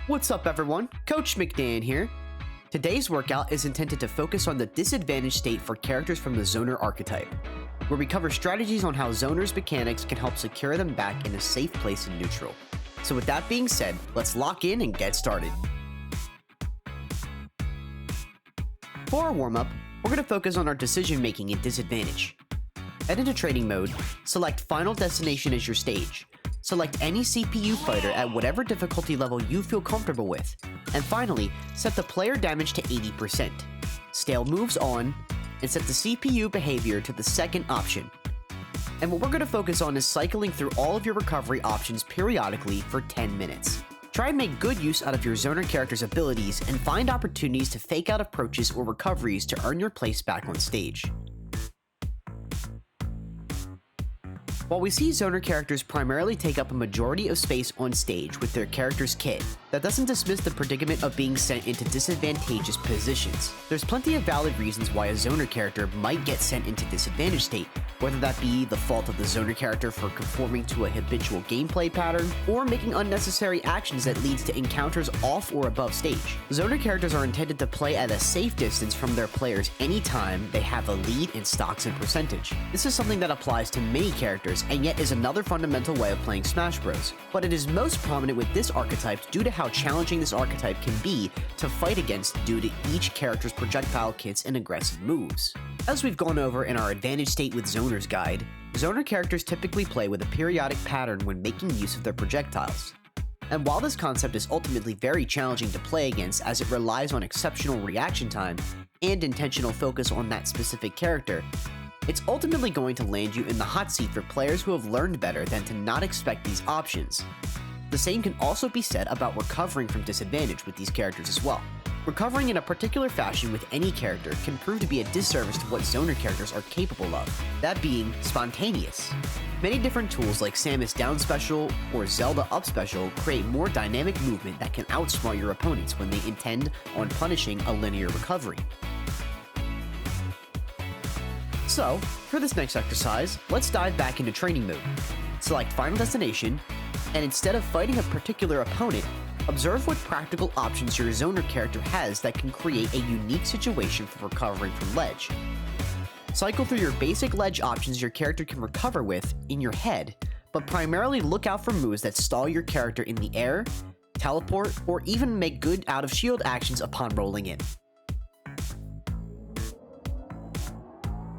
What's up everyone, Coach MccDann here. Today's workout is intended to focus on the disadvantage state for characters from the Zoner archetype, where we cover strategies on how Zoners' mechanics can help secure them back in a safe place in neutral. So with that being said, let's lock in and get started. For our warm-up, we're going to focus on our decision making in disadvantage. Head into training mode, select Final Destination as your stage. Select any CPU fighter at whatever difficulty level you feel comfortable with, and finally, set the player damage to 80%. Scale moves on, and set the CPU behavior to the second option. And what we're going to focus on is cycling through all of your recovery options periodically for 10 minutes. Try and make good use out of your Zoner character's abilities and find opportunities to fake out approaches or recoveries to earn your place back on stage. While we see Zoner characters primarily take up a majority of space on stage with their character's kit, that doesn't dismiss the predicament of being sent into disadvantageous positions. There's plenty of valid reasons why a Zoner character might get sent into disadvantage state, whether that be the fault of the Zoner character for conforming to a habitual gameplay pattern, or making unnecessary actions that leads to encounters off or above stage. Zoner characters are intended to play at a safe distance from their players anytime they have a lead in stocks and percentage. This is something that applies to many characters and yet is another fundamental way of playing Smash Bros. But it is most prominent with this archetype due to how challenging this archetype can be to fight against due to each character's projectile kits and aggressive moves. As we've gone over in our Advantage State with Zoners guide, Zoner characters typically play with a periodic pattern when making use of their projectiles. And while this concept is ultimately very challenging to play against as it relies on exceptional reaction time and intentional focus on that specific character, it's ultimately going to land you in the hot seat for players who have learned better than to not expect these options. The same can also be said about recovering from disadvantage with these characters as well. Recovering in a particular fashion with any character can prove to be a disservice to what Zoner characters are capable of, that being spontaneous. Many different tools like Samus down special or Zelda up special create more dynamic movement that can outsmart your opponents when they intend on punishing a linear recovery. So, for this next exercise, let's dive back into training mode. Select Final Destination, and instead of fighting a particular opponent, observe what practical options your Zoner character has that can create a unique situation for recovering from ledge. Cycle through your basic ledge options your character can recover with in your head, but primarily look out for moves that stall your character in the air, teleport, or even make good out of shield actions upon rolling in.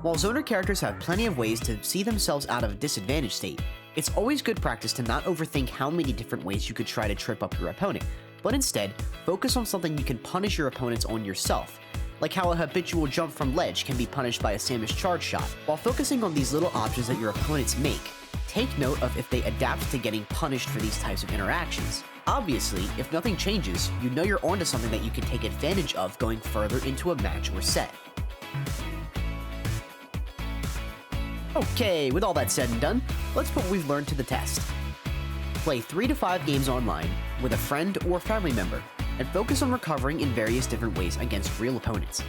While Zoner characters have plenty of ways to see themselves out of a disadvantage state, it's always good practice to not overthink how many different ways you could try to trip up your opponent, but instead, focus on something you can punish your opponents on yourself, like how a habitual jump from ledge can be punished by a Samus charge shot. While focusing on these little options that your opponents make, take note of if they adapt to getting punished for these types of interactions. Obviously, if nothing changes, you know you're onto something that you can take advantage of going further into a match or set. Okay, with all that said and done, let's put what we've learned to the test. Play 3 to 5 games online with a friend or family member, and focus on recovering in various different ways against real opponents.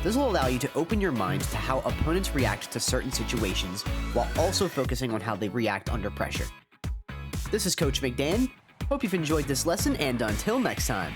This will allow you to open your mind to how opponents react to certain situations, while also focusing on how they react under pressure. This is Coach MccDann. Hope you've enjoyed this lesson, and until next time,